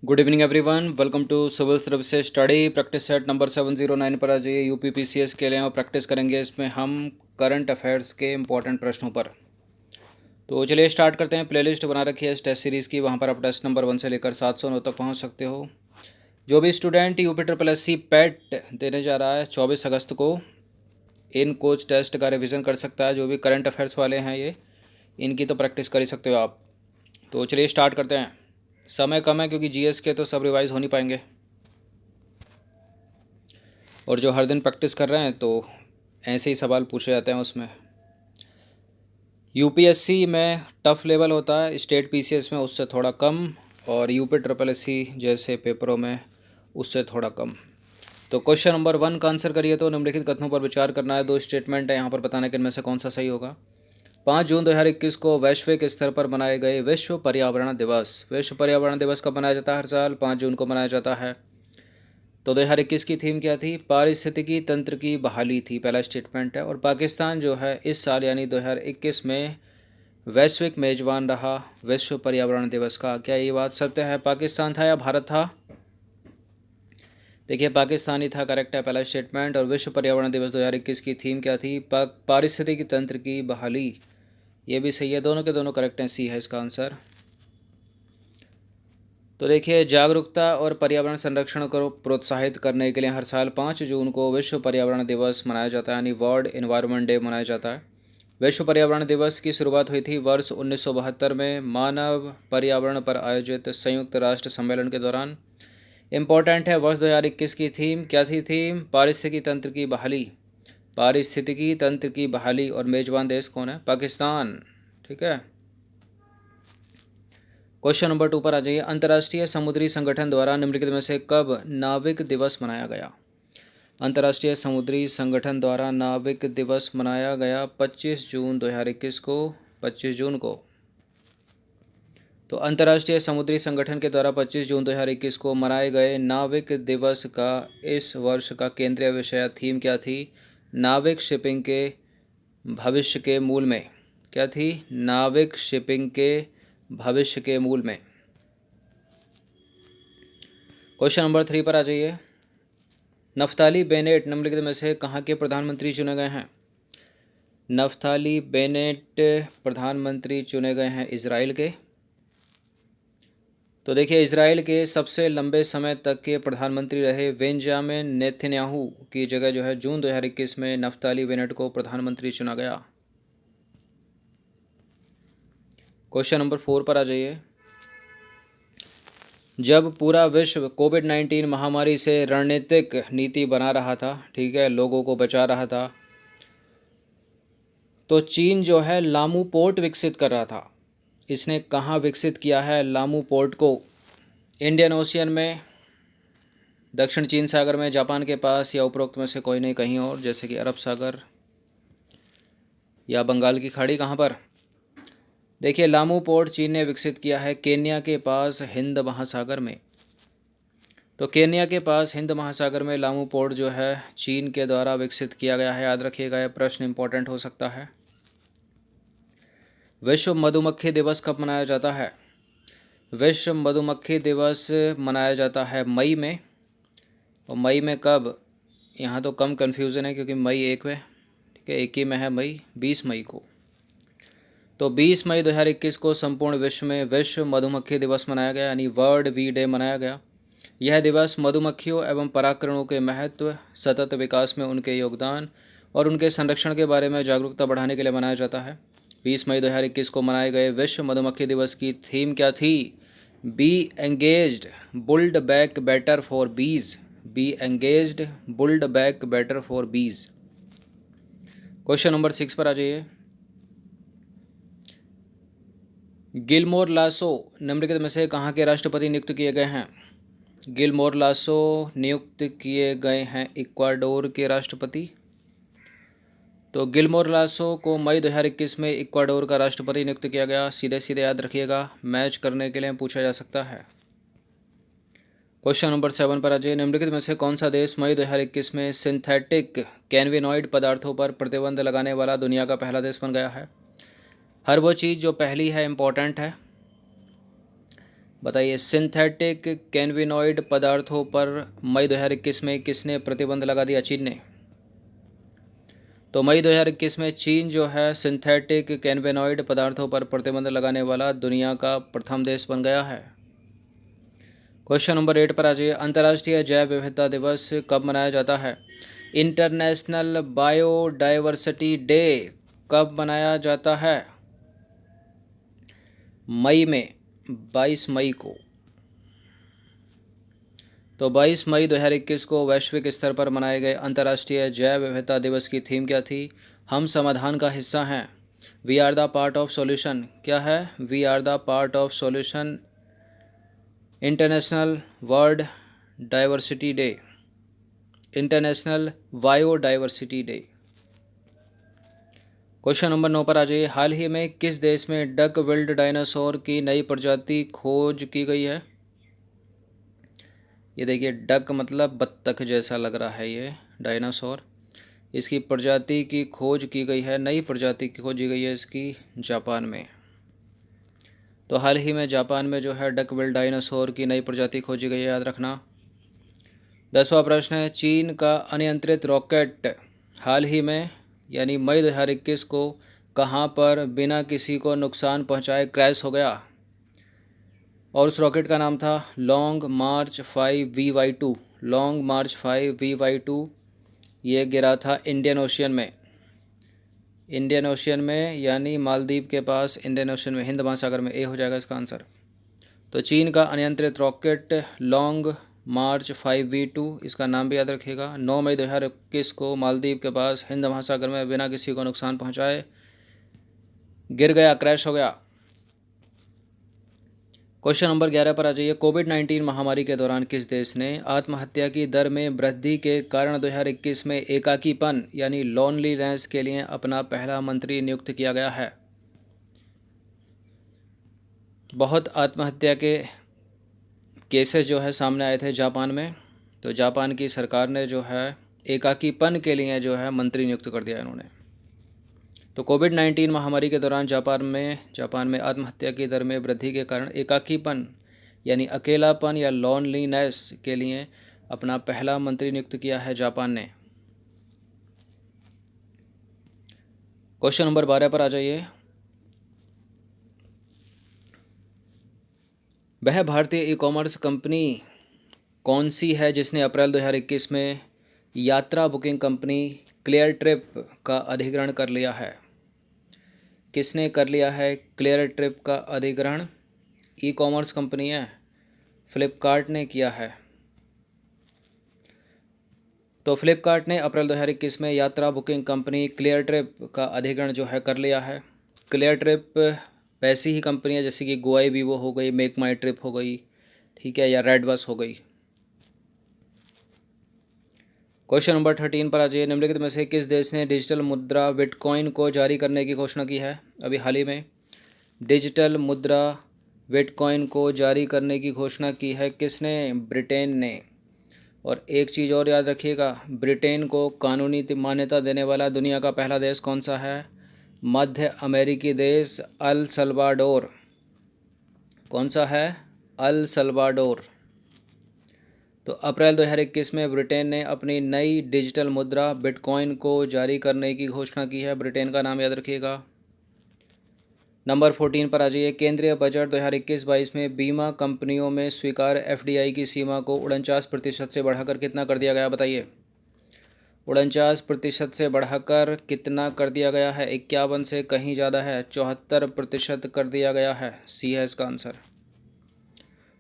Good evening everyone, welcome to civil services study practice set number 709 पर। आज ये UPPCS के लिए और प्रैक्टिस करेंगे। इसमें हम करंट अफेयर्स के इंपॉर्टेंट प्रश्नों पर। तो चलिए स्टार्ट करते हैं। प्लेलिस्ट बना रखी है इस टेस्ट सीरीज़ की, वहाँ पर आप टेस्ट नंबर 1 से लेकर 709 तक पहुँच सकते हो। जो भी student UP triple S C PET देने जा रहा है 24 अगस्त को, इन कोच टेस्ट का रिविज़न कर सकता है। जो भी करंट अफेयर्स वाले हैं ये, इनकी तो प्रैक्टिस कर ही सकते हो आप। तो चलिए स्टार्ट करते हैं। समय कम है क्योंकि जीएस के तो सब रिवाइज हो नहीं पाएंगे, और जो हर दिन प्रैक्टिस कर रहे हैं तो ऐसे ही सवाल पूछे जाते हैं उसमें। यूपीएससी में टफ लेवल होता है, स्टेट पीसीएस में उससे थोड़ा कम, और यूपी ट्रिपल एससी जैसे पेपरों में उससे थोड़ा कम। तो क्वेश्चन नंबर 1 का आंसर करिए। तो निम्नलिखित कथनों पर विचार करना है। दो स्टेटमेंट है यहाँ पर, बताना कि इनमें से कौन सा सही होगा। 5 जून 2021 को वैश्विक स्तर पर मनाए गए विश्व पर्यावरण दिवस। विश्व पर्यावरण दिवस कब मनाया जाता है? हर साल 5 जून को मनाया जाता है। तो 2021 की थीम क्या थी? पारिस्थितिकी तंत्र की बहाली थी, पहला स्टेटमेंट है। और पाकिस्तान जो है इस साल यानी 2021 में वैश्विक मेजबान रहा विश्व पर्यावरण दिवस का। क्या ये बात सत्य है? पाकिस्तान था या भारत था? देखिए, पाकिस्तान ही था, करेक्ट है पहला स्टेटमेंट। और विश्व पर्यावरण दिवस 2021 की थीम क्या थी? पारिस्थितिकी तंत्र की बहाली, ये भी सही है। दोनों के दोनों करेक्ट हैं, सी है इसका आंसर। तो देखिए, जागरूकता और पर्यावरण संरक्षण को प्रोत्साहित करने के लिए हर साल 5 जून को विश्व पर्यावरण दिवस मनाया जाता है, यानी वर्ल्ड एनवायरनमेंट डे मनाया जाता है। विश्व पर्यावरण दिवस की शुरुआत हुई थी वर्ष 1972 में मानव पर्यावरण पर आयोजित संयुक्त राष्ट्र सम्मेलन के दौरान। इम्पोर्टेंट है, वर्ष 2021 की थीम क्या थी? थीम पारिस्थितिकी तंत्र की बहाली। पारिस्थितिकी तंत्र की बहाली। और मेजबान देश कौन है? पाकिस्तान। ठीक है। क्वेश्चन नंबर 2 पर आ जाइए। अंतर्राष्ट्रीय समुद्री संगठन द्वारा निम्नलिखित में से कब नाविक दिवस मनाया गया? अंतर्राष्ट्रीय समुद्री संगठन द्वारा नाविक दिवस मनाया गया 25 जून 2021 को। 25 जून को। तो अंतर्राष्ट्रीय समुद्री संगठन के द्वारा 25 जून 2021 को मनाए गए नाविक दिवस का इस वर्ष का केंद्रीय विषय थीम क्या थी? नाविक शिपिंग के भविष्य के मूल में। क्या थी? नाविक शिपिंग के भविष्य के मूल में। क्वेश्चन नंबर 3 पर आ जाइए। नफ्ताली बेनेट निम्नलिखित में से कहाँ के प्रधानमंत्री चुने गए हैं? नफ्ताली बेनेट प्रधानमंत्री चुने गए हैं इजराइल के। तो देखिए, इजराइल के सबसे लंबे समय तक के प्रधानमंत्री रहे बेंजामिन नेतन्याहू की जगह जो है जून 2021 में नफ्ताली बेनेट को प्रधानमंत्री चुना गया। क्वेश्चन नंबर 4 पर आ जाइए। जब पूरा विश्व कोविड-19 महामारी से रणनीतिक नीति बना रहा था, ठीक है, लोगों को बचा रहा था, तो चीन जो है लामू पोर्ट विकसित कर रहा था। इसने कहाँ विकसित किया है लामू पोर्ट को? इंडियन ओशियन में, दक्षिण चीन सागर में, जापान के पास, या उपरोक्त में से कोई नहीं कहीं और, जैसे कि अरब सागर या बंगाल की खाड़ी? कहाँ पर? देखिए, लामू पोर्ट चीन ने विकसित किया है केन्या के पास, हिंद महासागर में। तो केन्या के पास हिंद महासागर में लामू पोर्ट जो है चीन के द्वारा विकसित किया गया है। याद रखिएगा, यह प्रश्न इंपॉर्टेंट हो सकता है। विश्व मधुमक्खी दिवस कब मनाया जाता है? विश्व मधुमक्खी दिवस मनाया जाता है मई में। और मई में कब? यहाँ तो कम कन्फ्यूज़न है क्योंकि मई 1 में, ठीक है, 1 ही में है मई, 20 मई को। तो 20 मई 2021 को संपूर्ण विश्व में विश्व मधुमक्खी दिवस मनाया गया, यानी वर्ल्ड बी डे मनाया गया। यह दिवस मधुमक्खियों एवं परागकणों के महत्व, सतत विकास में उनके योगदान और उनके संरक्षण के बारे में जागरूकता बढ़ाने के लिए मनाया जाता है। 20 मई 2021 को मनाए गए विश्व मधुमक्खी दिवस की थीम क्या थी? Bee engaged, build back better for bees. Bee engaged, build back better for bees. Question number 6 पर आ जाइए। गिलमोर लासो निम्नलिखित में से कहाँ के राष्ट्रपति नियुक्त किए गए हैं? गिलमोर लासो नियुक्त किए गए हैं इक्वाडोर के राष्ट्रपति। तो गिलमोर लासो को मई 2021 में इक्वाडोर का राष्ट्रपति नियुक्त किया गया। सीधे सीधे याद रखिएगा, मैच करने के लिए पूछा जा सकता है। क्वेश्चन नंबर 7 पर आ जाइए। निम्नलिखित में से कौन सा देश मई 2021 में सिंथेटिक कैनविनॉइड पदार्थों पर प्रतिबंध लगाने वाला दुनिया का पहला देश बन गया है? हर वो चीज़ जो पहली है इम्पोर्टेंट है। बताइए, सिंथेटिक कैनबिनॉइड पदार्थों पर मई 2021 में किसने प्रतिबंध लगा दिया? चीन ने। तो मई 2021 में चीन जो है सिंथेटिक कैनबिनॉइड पदार्थों पर प्रतिबंध लगाने वाला दुनिया का प्रथम देश बन गया है। क्वेश्चन नंबर 8 पर आ जाइए। अंतर्राष्ट्रीय जैव विविधता दिवस कब मनाया जाता है? इंटरनेशनल बायोडाइवर्सिटी डे कब मनाया जाता है? मई में, 22 मई को। तो 22 मई 2021 को वैश्विक स्तर पर मनाए गए अंतर्राष्ट्रीय जैव विविधता दिवस की थीम क्या थी? हम समाधान का हिस्सा हैं। We are the part of solution. क्या है? We are the part of solution. International world diversity day, international biodiversity day. Question number 9 पर आ जाइए। हाल ही में किस देश में डक बिल्ड डायनासोर की नई प्रजाति खोज की गई है? ये देखिए, डक मतलब बत्तख जैसा लग रहा है ये डायनासोर। इसकी प्रजाति की खोज की गई है, नई प्रजाति की खोजी गई है इसकी जापान में। तो हाल ही में जापान में जो है डक बिल्ड डायनासोर की नई प्रजाति खोजी गई है, याद रखना। 10वां प्रश्न है, चीन का अनियंत्रित रॉकेट हाल ही में यानी मई 2021 को कहाँ पर बिना किसी को नुकसान पहुँचाए क्रैश हो गया? और उस रॉकेट का नाम था लॉन्ग मार्च 5VY2। लॉन्ग मार्च 5VY2। ये गिरा था इंडियन ओशियन में। इंडियन ओशियन में यानी मालदीव के पास, इंडियन ओशियन में, हिंद महासागर में। ए हो जाएगा इसका आंसर। तो चीन का अनियंत्रित रॉकेट लॉन्ग मार्च 5V2, इसका नाम भी याद रखिएगा, 9 मई 2021 को मालदीव के पास हिंद महासागर में बिना किसी को नुकसान पहुंचाए गिर गया, क्रैश हो गया। क्वेश्चन नंबर 11 पर आ जाइए। कोविड-19 महामारी के दौरान किस देश ने आत्महत्या की दर में वृद्धि के कारण 2021 में एकाकीपन यानी लोनलीनेस के लिए अपना पहला मंत्री नियुक्त किया गया है? बहुत आत्महत्या के केसेस जो है सामने आए थे जापान में। तो जापान की सरकार ने जो है एकाकीपन के लिए जो है मंत्री नियुक्त कर दिया इन्होंने। तो कोविड-19 महामारी के दौरान जापान में आत्महत्या की दर में वृद्धि के कारण एकाकीपन यानी अकेलापन या लोनलीनेस के लिए अपना पहला मंत्री नियुक्त किया है जापान ने। क्वेश्चन नंबर 12 पर आ जाइए। वह भारतीय ई कॉमर्स कंपनी कौन सी है जिसने अप्रैल 2021 में यात्रा बुकिंग कंपनी क्लियर ट्रिप का अधिग्रहण कर लिया है? किसने कर लिया है क्लियर ट्रिप का अधिग्रहण? ई कॉमर्स कंपनी है, फ्लिपकार्ट ने किया है। तो फ्लिपकार्ट ने अप्रैल 2021 में यात्रा बुकिंग कंपनी क्लियर ट्रिप का अधिग्रहण जो है कर लिया है। क्लियर ट्रिप वैसी ही कंपनी है जैसे कि गोआई वीवो हो गई, मेक माई ट्रिप हो गई, ठीक है, या रेड बस हो गई। क्वेश्चन नंबर 13 पर आ जाइए। निम्नलिखित में से किस देश ने डिजिटल मुद्रा बिटकॉइन को जारी करने की घोषणा की है? अभी हाल ही में डिजिटल मुद्रा बिटकॉइन को जारी करने की घोषणा की है किसने? ब्रिटेन ने। और एक चीज़ और याद रखिएगा, ब्रिटेन को कानूनी मान्यता देने वाला दुनिया का पहला देश कौन सा है? मध्य अमेरिकी देश अल सल्वाडोर। कौन सा है? El Salvador. तो अप्रैल 2021 में ब्रिटेन ने अपनी नई डिजिटल मुद्रा बिटकॉइन को जारी करने की घोषणा की है। ब्रिटेन का नाम याद रखिएगा। नंबर 14 पर आ जाइए। केंद्रीय बजट 2021-22 में बीमा कंपनियों में स्वीकार्य एफडीआई की सीमा को 49% से बढ़ाकर कितना कर दिया गया? बताइए। 49% से बढ़ाकर कितना कर दिया गया है? 51 से कहीं ज़्यादा है, 74% कर दिया गया है। सी है इसका आंसर।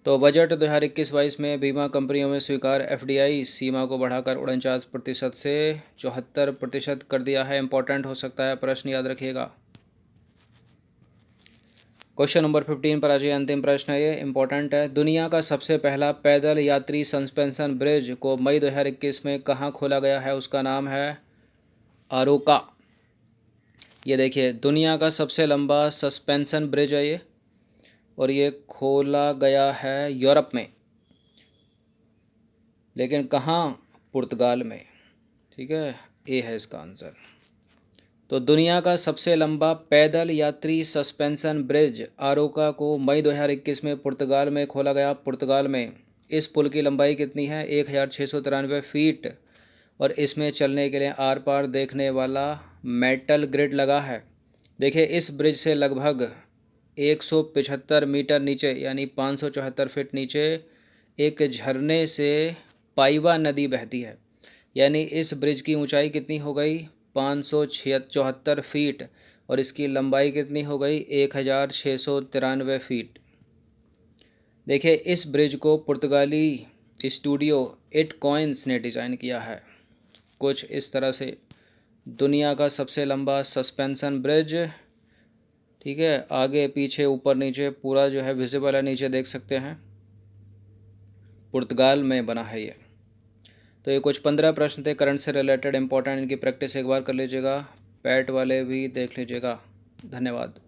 तो बजट 2021-22 में बीमा कंपनियों में स्वीकार एफडीआई सीमा को बढ़ाकर 49% से 74% कर दिया है। इंपॉर्टेंट हो सकता है प्रश्न, याद रखिएगा। क्वेश्चन नंबर 15 पर आ जाइए। अंतिम प्रश्न है, ये इंपॉर्टेंट है। दुनिया का सबसे पहला पैदल यात्री सस्पेंशन ब्रिज को मई 2021 में कहाँ खोला गया है? उसका नाम है अरोका। ये देखिए, दुनिया का सबसे लंबा सस्पेंशन ब्रिज है ये, और ये खोला गया है यूरोप में, लेकिन कहाँ? पुर्तगाल में। ठीक है, ए है इसका आंसर। तो दुनिया का सबसे लंबा पैदल यात्री सस्पेंशन ब्रिज आरोका को मई 2021 में पुर्तगाल में खोला गया। पुर्तगाल में इस पुल की लंबाई कितनी है? 1693 फीट। और इसमें चलने के लिए आर पार देखने वाला मेटल ग्रिड लगा है। देखिए, इस ब्रिज से लगभग 175 मीटर नीचे यानी 574 फीट नीचे एक झरने से पाइवा नदी बहती है। यानी इस ब्रिज की ऊंचाई कितनी हो गई? 574 फीट। और इसकी लंबाई कितनी हो गई? 1693 फीट। देखिए, इस ब्रिज को पुर्तगाली स्टूडियो इट कॉइन्स ने डिज़ाइन किया है। कुछ इस तरह से दुनिया का सबसे लंबा सस्पेंशन ब्रिज, ठीक है, आगे पीछे ऊपर नीचे पूरा जो है विजिबल है, नीचे देख सकते हैं, पुर्तगाल में बना है ये। तो ये कुछ 15 प्रश्न थे करंट से रिलेटेड, इंपॉर्टेंट। इनकी प्रैक्टिस एक बार कर लीजिएगा, पैट वाले भी देख लीजिएगा। धन्यवाद।